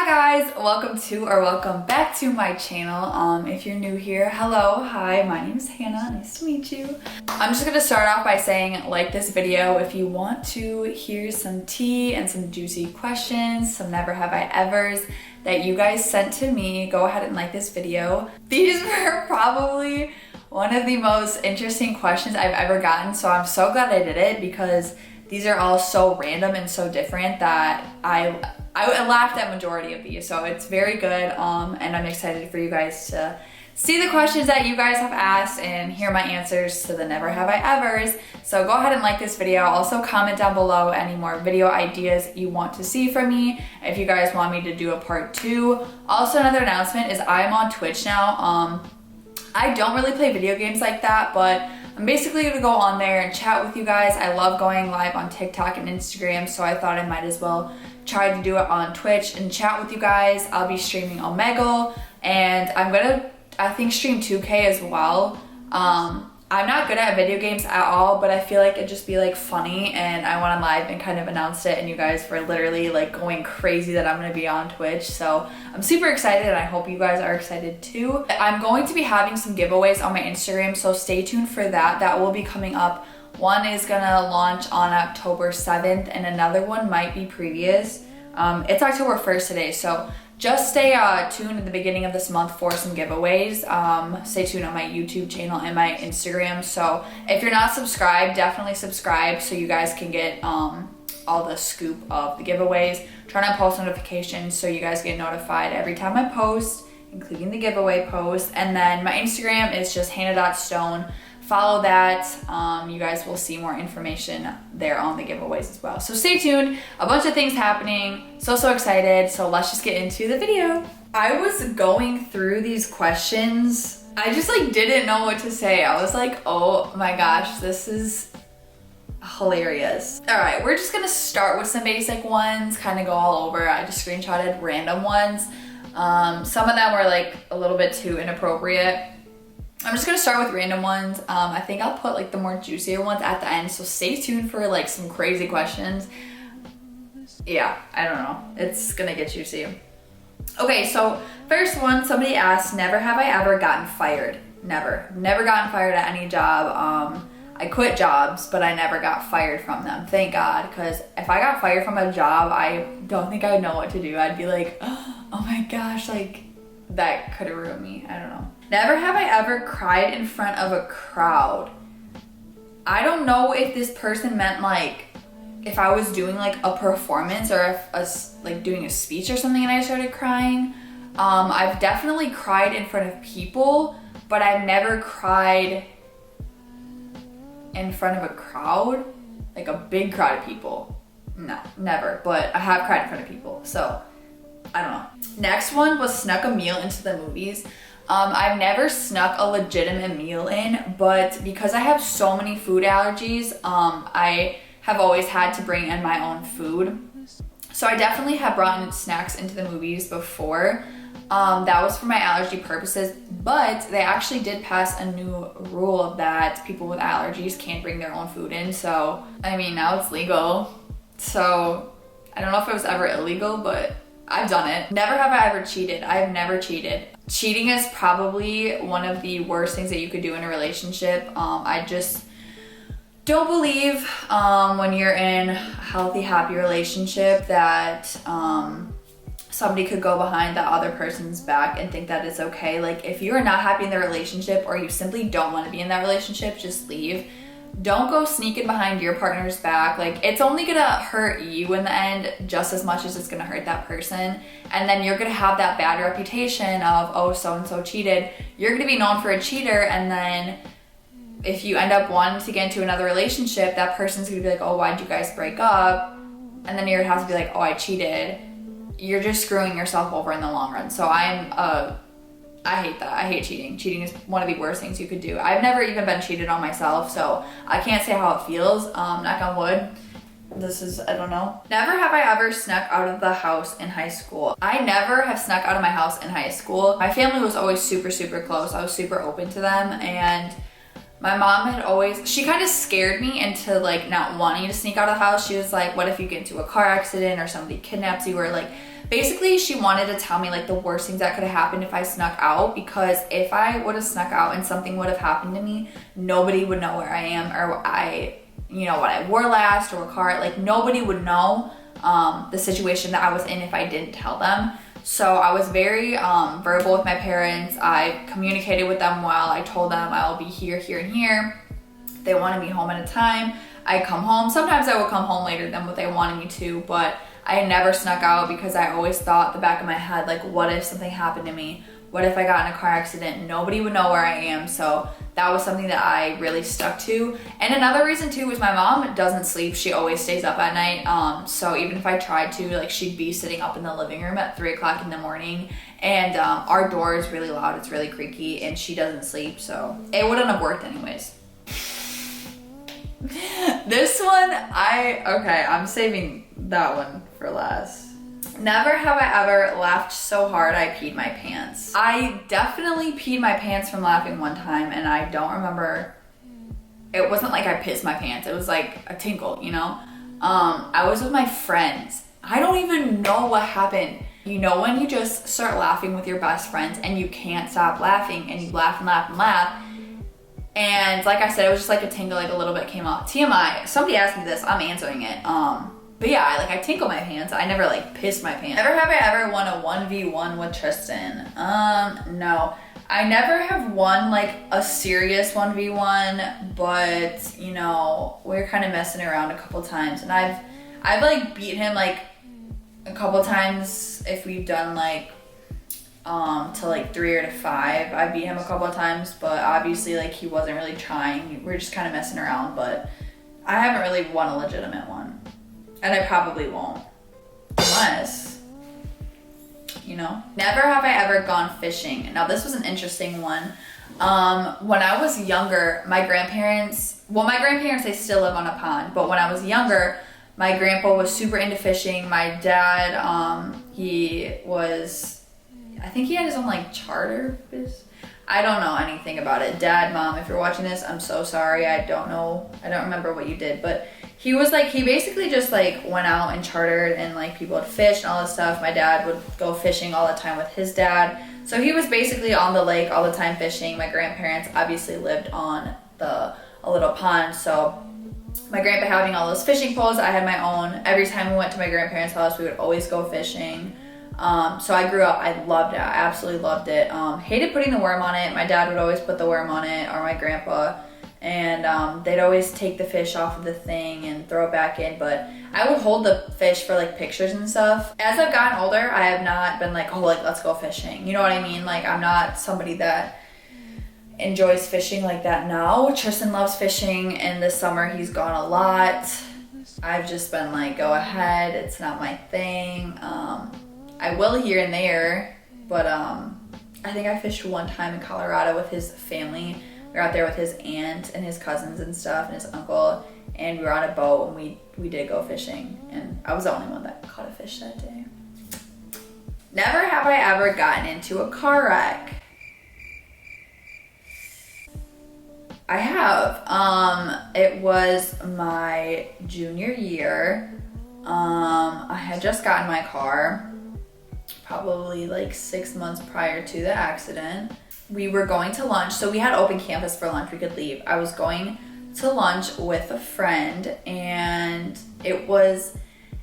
Hi guys, welcome back to my channel. If you're new here, hello, hi, my name is Hannah, nice to meet you. I'm just gonna start off by saying like this video if you want to hear some tea and some juicy questions, some never have I evers that you guys sent to me, go ahead and like this video. These were probably one of the most interesting questions I've ever gotten, so I'm so glad I did it because these are all so random and so different that I laughed at majority of these, so it's very good, and I'm excited for you guys to see the questions that you guys have asked and hear my answers to the never have I evers. So go ahead and like this video. Also comment down below any more video ideas you want to see from me if you guys want me to do a part 2. Also, another announcement is I'm on Twitch now. I don't really play video games like that, but I'm basically gonna go on there and chat with you guys. I love going live on TikTok and Instagram, so I thought I might as well try to do it on Twitch and chat with you guys. I'll be streaming Omegle, and I'm gonna, I think, stream 2K as well. I'm not good at video games at all, but I feel like it'd just be like funny, and I went on live and kind of announced it, and you guys were literally like going crazy that I'm gonna be on Twitch. So I'm super excited, and I hope you guys are excited too. I'm going to be having some giveaways on my Instagram, so stay tuned for that. That will be coming up. One is gonna launch on October 7th, and another one might be previous. It's October 1st today, so just stay tuned at the beginning of this month for some giveaways. Stay tuned on my YouTube channel and my Instagram. So if you're not subscribed, definitely subscribe so you guys can get all the scoop of the giveaways. Turn on post notifications so you guys get notified every time I post, including the giveaway post. And then my Instagram is just hannah.stone. Follow that. You guys will see more information there on the giveaways as well. So stay tuned. A bunch of things happening. So excited. So let's just get into the video. I was going through these questions. I just like didn't know what to say. I was like, oh my gosh, this is hilarious. All right, we're just gonna start with some basic ones, kind of go all over. I just screenshotted random ones. Some of them were like a little bit too inappropriate. I'm just gonna start with random ones. I think I'll put like the more juicier ones at the end, so stay tuned for like some crazy questions. Yeah, I don't know. It's gonna get juicy. Okay, so first one, somebody asked, never have I ever gotten fired. Never gotten fired at any job. I quit jobs, but I never got fired from them. Thank God, because if I got fired from a job, I don't think I'd know what to do. I'd be like, oh my gosh, like that could have ruined me. I don't know. Never have I ever cried in front of a crowd. I don't know if this person meant like if I was doing like a performance or if I was like doing a speech or something and I started crying. I've definitely cried in front of people, but I've never cried in front of a crowd, like a big crowd of people. No, never, but I have cried in front of people, so I don't know. Next one was snuck a meal into the movies. I've never snuck a legitimate meal in, but because I have so many food allergies, I have always had to bring in my own food. So I definitely have brought in snacks into the movies before. That was for my allergy purposes, but they actually did pass a new rule that people with allergies can't bring their own food in. So, I mean, now it's legal. So I don't know if it was ever illegal, but I've done it. Never have I ever cheated. I've never cheated. Cheating is probably one of the worst things that you could do in a relationship. I just don't believe when you're in a healthy, happy relationship that somebody could go behind the other person's back and think that it's okay. Like if you are not happy in the relationship or you simply don't want to be in that relationship, just leave. Don't go sneaking behind your partner's back. Like it's only gonna hurt you in the end just as much as it's gonna hurt that person. And then you're gonna have that bad reputation of, oh, so-and-so cheated. You're gonna be known for a cheater, and then if you end up wanting to get into another relationship, that person's gonna be like, oh, why'd you guys break up? And then you're gonna have to be like, oh, I cheated. You're just screwing yourself over in the long run. So I hate that. I hate cheating. Cheating is one of the worst things you could do. I've never even been cheated on myself, so I can't say how it feels. Knock on wood. This is, I don't know. Never have I ever snuck out of the house in high school. I never have snuck out of my house in high school. My family was always super close. I was super open to them, and my mom had always, she kind of scared me into like not wanting to sneak out of the house. She was like, what if you get into a car accident or somebody kidnaps you, or like Basically, she wanted to tell me like the worst things that could have happened if I snuck out, because if I would have snuck out and something would have happened to me, nobody would know where I am or what I wore last or what car. Like nobody would know the situation that I was in if I didn't tell them. So I was very verbal with my parents. I communicated with them well. I told them I'll be here, here, and here. They wanted me home at a time. I'd come home. Sometimes I would come home later than what they wanted me to, but I never snuck out because I always thought the back of my head, like, what if something happened to me? What if I got in a car accident? Nobody would know where I am. So that was something that I really stuck to. And another reason too was my mom doesn't sleep. She always stays up at night. So even if I tried to, like, she'd be sitting up in the living room at 3 o'clock in the morning. And our door is really loud. It's really creaky and she doesn't sleep. So it wouldn't have worked anyways. This one, I'm saving that one for last. Never have I ever laughed so hard I peed my pants. I definitely peed my pants from laughing one time, and I don't remember. It wasn't like I pissed my pants. It was like a tinkle, you know? I was with my friends. I don't even know what happened. You know when you just start laughing with your best friends and you can't stop laughing and you laugh and laugh and laugh. And like I said, it was just like a tingle, like a little bit came out. TMI, somebody asked me this, I'm answering it. But yeah, I tinkle my pants. I never like pissed my pants. Never have I ever won a 1v1 with Tristan. No. I never have won like a serious 1v1, but you know, we're kind of messing around a couple times, and I've like beat him like a couple times if we've done like to like 3 or to 5. I beat him a couple of times, but obviously like he wasn't really trying. We're just kind of messing around, but I haven't really won a legitimate one. And I probably won't. Unless, you know. Never have I ever gone fishing. Now this was an interesting one. When I was younger, my grandparents, they still live on a pond, but when I was younger, my grandpa was super into fishing. My dad, I think he had his own like charter business. I don't know anything about it. Dad, Mom, if you're watching this, I'm so sorry. I don't remember what you did, but he basically just like went out and chartered, and like people would fish and all this stuff. My dad would go fishing all the time with his dad. So he was basically on the lake all the time fishing. My grandparents obviously lived on a little pond. So my grandpa having all those fishing poles, I had my own. Every time we went to my grandparents' house, we would always go fishing. So I grew up, I loved it. I absolutely loved it. Hated putting the worm on it. My dad would always put the worm on it, or my grandpa. And they'd always take the fish off of the thing and throw it back in. But I would hold the fish for like pictures and stuff. As I've gotten older, I have not been like, oh, like let's go fishing. You know what I mean? Like I'm not somebody that enjoys fishing like that now. Tristan loves fishing, and this summer he's gone a lot. I've just been like, go ahead. It's not my thing. I will here and there, but I think I fished one time in Colorado with his family. We were out there with his aunt and his cousins and stuff and his uncle, and we were on a boat and we did go fishing, and I was the only one that caught a fish that day. Never have I ever gotten into a car wreck. I have. It was my junior year. I had just gotten my car, probably like 6 months prior to the accident. We were going to lunch, so we had open campus for lunch. We could leave. I was going to lunch with a friend, and it was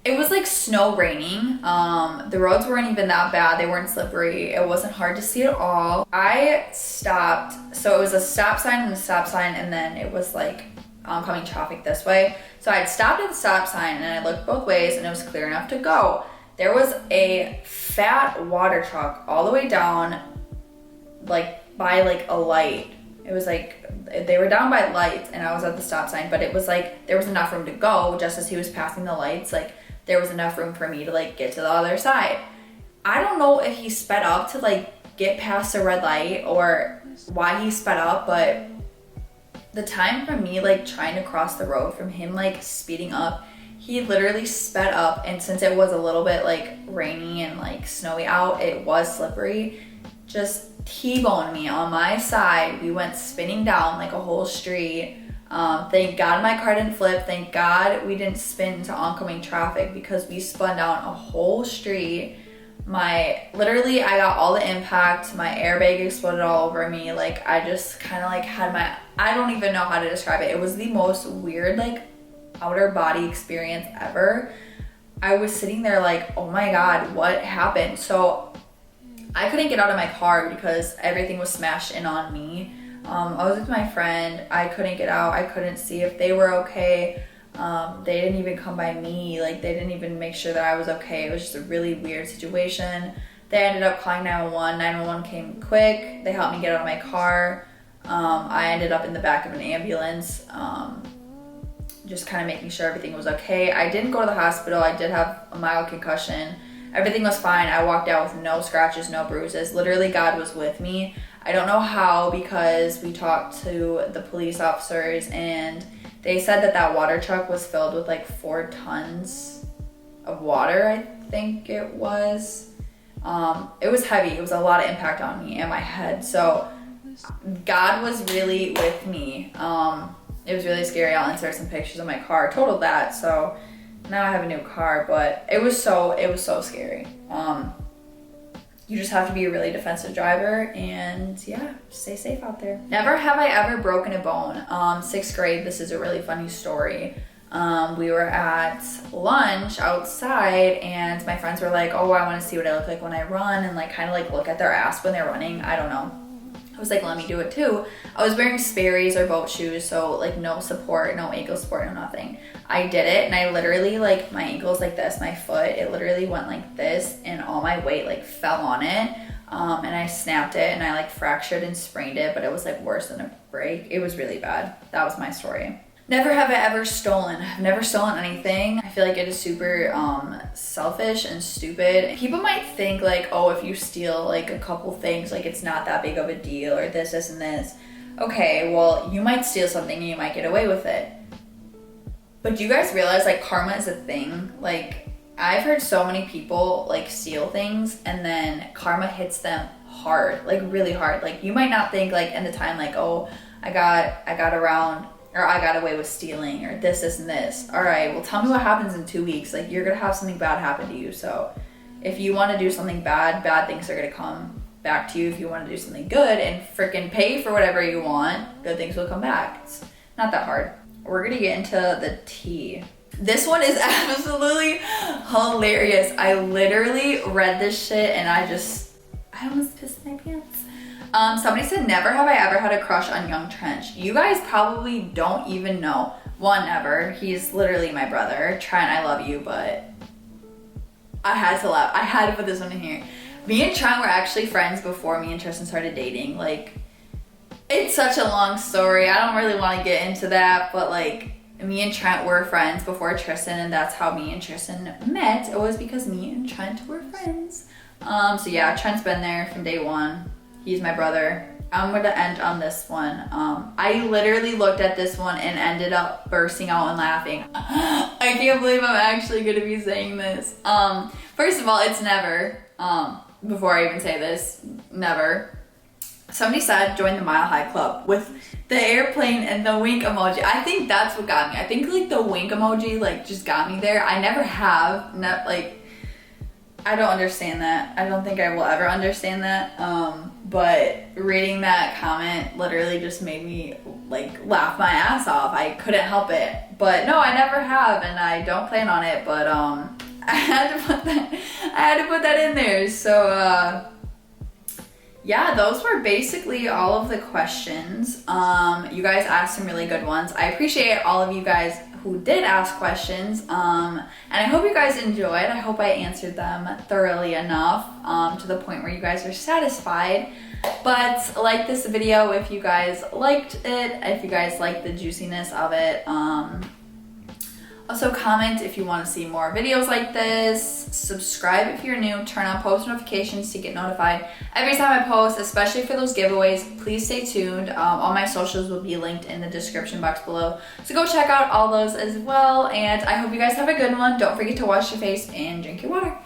like snow raining. The roads weren't even that bad. They weren't slippery. It wasn't hard to see at all. I stopped, so it was a stop sign and a stop sign, and then it was like oncoming traffic this way. So I had stopped at the stop sign, and I looked both ways, and it was clear enough to go. There was a fat water truck all the way down, like by like a light. It was like they were down by lights, and I was at the stop sign, but it was like there was enough room to go. Just as he was passing the lights, like there was enough room for me to like get to the other side. I don't know if he sped up to like get past the red light or why he sped up, but the time from me like trying to cross the road from him like speeding up, he literally sped up, and since it was a little bit like rainy and like snowy out, it was slippery, just T-boned me on my side. We went spinning down like a whole street. Thank God my car didn't flip. Thank God we didn't spin into oncoming traffic, because we spun down a whole street. literally I got all the impact, my airbag exploded all over me. Like I just kind of like had I don't even know how to describe it. It was the most weird like outer body experience ever. I was sitting there like, oh my God, what happened? So I couldn't get out of my car because everything was smashed in on me. I was with my friend. I couldn't get out. I couldn't see if they were okay. They didn't even come by me. Like they didn't even make sure that I was okay. It was just a really weird situation. They ended up calling 911. 911 came quick. They helped me get out of my car. I ended up in the back of an ambulance, just kind of making sure everything was okay. I didn't go to the hospital. I did have a mild concussion. Everything was fine. I walked out with no scratches, no bruises. Literally, God was with me. I don't know how, because we talked to the police officers and they said that water truck was filled with like 4 tons of water, I think it was. It was heavy. It was a lot of impact on me and my head. So God was really with me. It was really scary. I'll insert some pictures of my car. Totaled that. So now I have a new car, but it was so scary. You just have to be a really defensive driver and yeah, stay safe out there. Never have I ever broken a bone. 6th grade, this is a really funny story. We were at lunch outside and my friends were like, oh, I want to see what I look like when I run, and like kind of like look at their ass when they're running. I don't know. I was like, let me do it too. I was wearing Sperry's or boat shoes, so like no support, no ankle support, no nothing. I did it and I literally like, my ankle's like this, my foot, it literally went like this and all my weight like fell on it. And I snapped it and I like fractured and sprained it, but it was like worse than a break. It was really bad. That was my story. Never have I ever stolen. I've never stolen anything. I feel like it is super selfish and stupid. People might think like, oh, if you steal like a couple things, like it's not that big of a deal, or this and this. Okay, well, you might steal something and you might get away with it. But do you guys realize like karma is a thing? Like I've heard so many people like steal things and then karma hits them hard, like really hard. Like you might not think like in the time like, oh, I got around, or I got away with stealing, or this and this. All right, well, tell me what happens in 2 weeks. Like you're gonna have something bad happen to you. So if you want to do something bad things are gonna come back to you. If you want to do something good and freaking pay for whatever you want, good things will come back. It's not that hard. We're gonna get into the tea. This one is absolutely hilarious. I literally read this shit and I almost pissed my pants. Somebody said, never have I ever had a crush on Young Trench. You guys probably don't even know. One, ever. He's literally my brother. Trent, I love you, but I had to laugh. I had to put this one in here. Me and Trent were actually friends before me and Tristan started dating. Like, it's such a long story. I don't really want to get into that, but like, me and Trent were friends before Tristan, and that's how me and Tristan met. It was because me and Trent were friends. So yeah, Trent's been there from day one. He's my brother. I'm gonna end on this one. I literally looked at this one and ended up bursting out and laughing. I can't believe I'm actually gonna be saying this. First of all, it's never. Before I even say this, never. Somebody said join the Mile High Club with the airplane and the wink emoji. I think that's what got me. I think like the wink emoji like just got me there. I never have, I don't understand that. I don't think I will ever understand that. But reading that comment literally just made me like laugh my ass off. I couldn't help it. But no, I never have, and I don't plan on it. But I had to put that in there. So yeah, those were basically all of the questions. You guys asked some really good ones. I appreciate all of you guys who did ask questions, and I hope you guys enjoyed. I hope I answered them thoroughly enough to the point where you guys are satisfied. But like this video if you guys liked it, if you guys liked the juiciness of it. Also comment if you want to see more videos like this. Subscribe if you're new. Turn on post notifications to get notified every time I post, especially for those giveaways. Please stay tuned. All my socials will be linked in the description box below. So go check out all those as well. And I hope you guys have a good one. Don't forget to wash your face and drink your water.